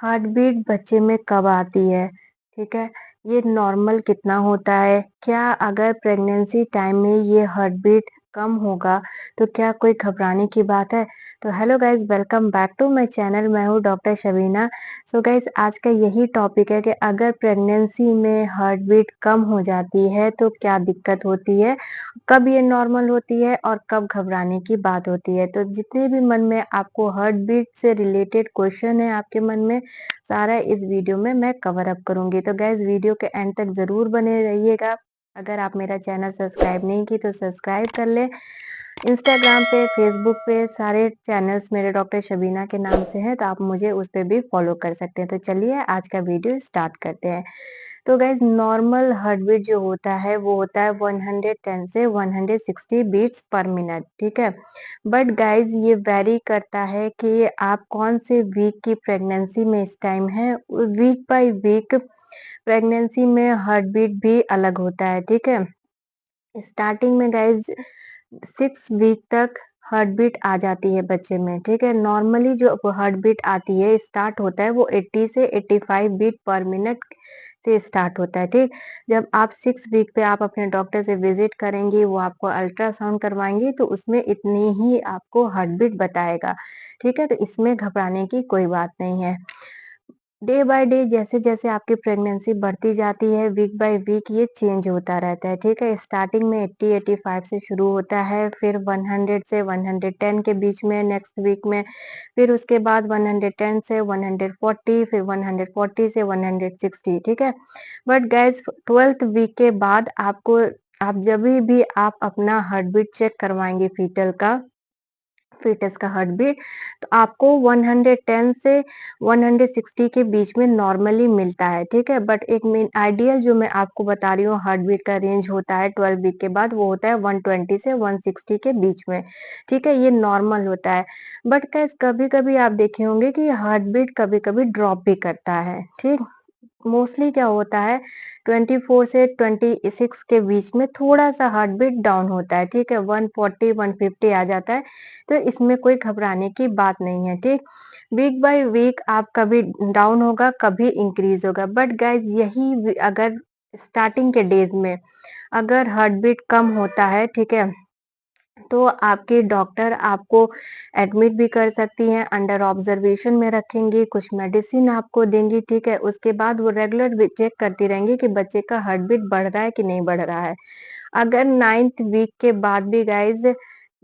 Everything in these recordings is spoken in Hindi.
हार्ट बीट बच्चे में कब आती है? ठीक है? ये नॉर्मल कितना होता है? क्या अगर प्रेगनेंसी टाइम में ये हार्ट बीट कम होगा, तो क्या कोई घबराने की बात है? तो hello guys, welcome back to my channel. मैं हूँ डॉक्टर शबीना। सो गाइज़, आज का यही टॉपिक है कि अगर प्रेगनेंसी में हार्ट बीट कम हो जाती है, तो क्या दिक्कत होती है? कब ये नॉर्मल होती है और कब घबराने की बात होती है? तो जितने भी मन में आपको हार्ट बीट से रिलेटेड क्वेश्चन है आपके मन में, सारा इस वीडियो में मैं कवर अप करूँगी। तो गाइज़, वीडियो के एंड तक ज़रूर बने रहिएगा। अगर आप मेरा चैनल सब्सक्राइब नहीं की तो सब्सक्राइब कर लें। इंस्टाग्राम पे, फेसबुक पे सारे चैनल्स मेरे डॉक्टर शबीना के नाम से हैं, तो आप मुझे उस पे भी फॉलो कर सकते हैं। तो चलिए आज का वीडियो स्टार्ट करते हैं। तो गाइज़, नॉर्मल हार्ट बीट जो होता है वो होता है 110 से 160 बीट्स पर मिनट, ठीक है? बट गाइज़, ये वैरी करता है कि आप कौन से वीक की प्रेगनेंसी में इस टाइम हैं। वीक बाय वीक प्रेगनेंसी में हार्ट बीट भी अलग होता है, ठीक है? स्टार्टिंग में गाइज़ 6 वीक तक हार्ट बीट आ जाती है बच्चे में, ठीक है? नॉर्मली जो हार्ट बीट आती है, स्टार्ट होता है वो 80 से 85 बीट पर मिनट से स्टार्ट होता है, ठीक? जब आप 6 वीक पे आप अपने डॉक्टर से विज़िट करेंगी, वो आपको अल्ट्रासाउंड करवाएँगी, तो उसमें इतनी ही आपको हार्ट बीट बताएगा, ठीक है? तो इसमें घबराने की कोई बात नहीं है। डे बाय डे जैसे-जैसे आपकी प्रेगनेंसी बढ़ती जाती है, वीक बाय वीक ये चेंज होता रहता है, ठीक है? स्टार्टिंग में 80-85 से शुरू होता है, फिर 100 से 110 के बीच में नेक्स्ट वीक में, फिर उसके बाद 110 से 140, फिर 140 से 160, ठीक है? बट गाइज़, 12th वीक के बाद आप जभी भी आप अपना हार्ट बीट चेक करवाएँगे फीटस का हार्ट बीट, तो आपको 110 से 160 के बीच में नॉर्मली मिलता है, ठीक है? बट एक मेन आइडियल जो मैं आपको बता रही हूँ हार्ट बीट का रेंज होता है 12 वीक के बाद, वो होता है 120 से 160 के बीच में, ठीक है? ये नॉर्मल होता है। बट गाइस, कभी-कभी आप देखे होंगे कि हार्ट बीट कभी-कभी ड्रॉप भी करता है, ठीक? मोस्टली क्या होता है 24 से 26 के बीच में थोड़ा-सा हार्ट बीट डाउन होता है, ठीक है? 140, 150 आ जाता है, तो इसमें कोई घबराने की बात नहीं है, ठीक? वीक बाय वीक आप कभी डाउन होगा, कभी इंक्रीज़ होगा। बट गाइज़, यही अगर स्टार्टिंग के डेज़ में अगर हार्ट बीट कम होता है, ठीक है? तो आपके डॉक्टर आपको एडमिट भी कर सकती हैं, अंडर ऑब्जर्वेशन में रखेंगी, कुछ मेडिसिन आपको देंगी, ठीक है? उसके बाद वो रेगुलर चेक करती रहेंगी कि बच्चे का हार्ट बीट बढ़ रहा है कि नहीं बढ़ रहा है। अगर 9th वीक के बाद भी गाइज़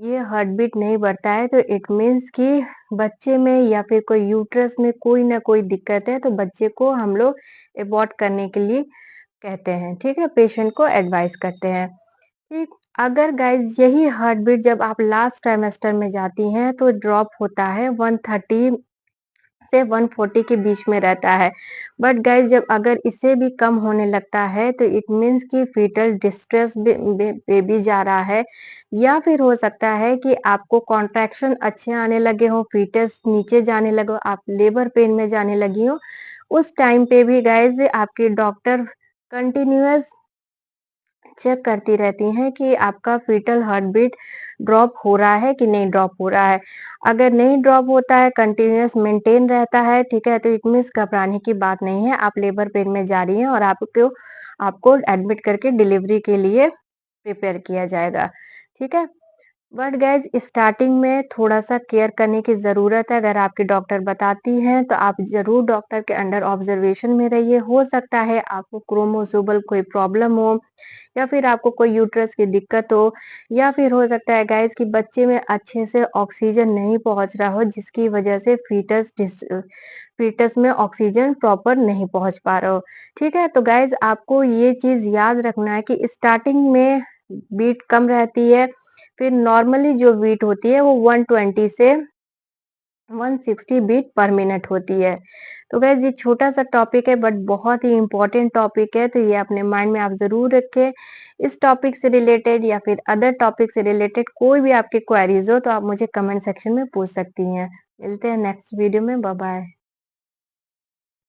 ये हार्ट बीट नहीं बढ़ता है, तो इट मीन्स कि बच्चे में या फिर कोई यूट्रस में कोई ना कोई दिक्कत है, तो बच्चे को हम लोग एबॉर्ट करने के लिए कहते हैं, ठीक है? पेशेंट को एडवाइस करते हैं। ठीक, अगर गाइज़ यही हार्ट बीट जब आप लास्ट ट्राइमेस्टर में जाती हैं, तो ड्रॉप होता है 130 से 140 के बीच में रहता है। बट गाइज़, जब अगर इससे भी कम होने लगता है, तो इट मीन्स कि फीटल डिस्ट्रेस बेबी जा रहा है, या फिर हो सकता है कि आपको कॉन्ट्रैक्शन अच्छे आने लगे हों, फीटस नीचे जाने लगे हो, आप लेबर पेन में जाने लगी हो। उस टाइम पे भी गाइज़ आपके डॉक्टर कंटीन्यूअस चेक करती रहती हैं कि आपका फीटल हार्ट बीट ड्रॉप हो रहा है कि नहीं ड्रॉप हो रहा है। अगर नहीं ड्रॉप होता है, कंटीन्यूअस मेंटेन रहता है, ठीक है? तो इट मीन्स घबराने की बात नहीं है, आप लेबर पेन में जा रही हैं और आपको आपको एडमिट करके डिलीवरी के लिए प्रिपेयर किया जाएगा, ठीक है? बट गाइज़, स्टार्टिंग में थोड़ा-सा केयर करने की ज़रूरत है। अगर आपकी डॉक्टर बताती हैं, तो आप ज़रूर डॉक्टर के अंडर ऑब्जर्वेशन में रहिए। हो सकता है आपको क्रोमोसोमल कोई प्रॉब्लम हो, या फिर आपको कोई यूट्रस की दिक्कत हो, या फिर हो सकता है गाइज़ कि बच्चे में अच्छे से ऑक्सीजन नहीं पहुँच रहा हो, जिसकी वजह से फीटस में ऑक्सीजन प्रॉपर नहीं पहुँच पा रहा हो, ठीक है? तो गाइज़, आपको ये चीज़ याद रखना है कि स्टार्टिंग में बीट कम रहती है, फिर नॉर्मली जो बीट होती है वो 120 से 160 बीट पर मिनट होती है। तो गाइज़, ये छोटा-सा टॉपिक है बट बहुत ही इम्पोर्टेंट टॉपिक है, तो ये अपने माइंड में आप ज़रूर रखें। इस टॉपिक से रिलेटेड या फिर अदर टॉपिक से रिलेटेड कोई भी आपकी क्वेरीज़ हो, तो आप मुझे कमेंट सेक्शन में पूछ सकती हैं। मिलते हैं नेक्स्ट वीडियो में, बाय-बाय।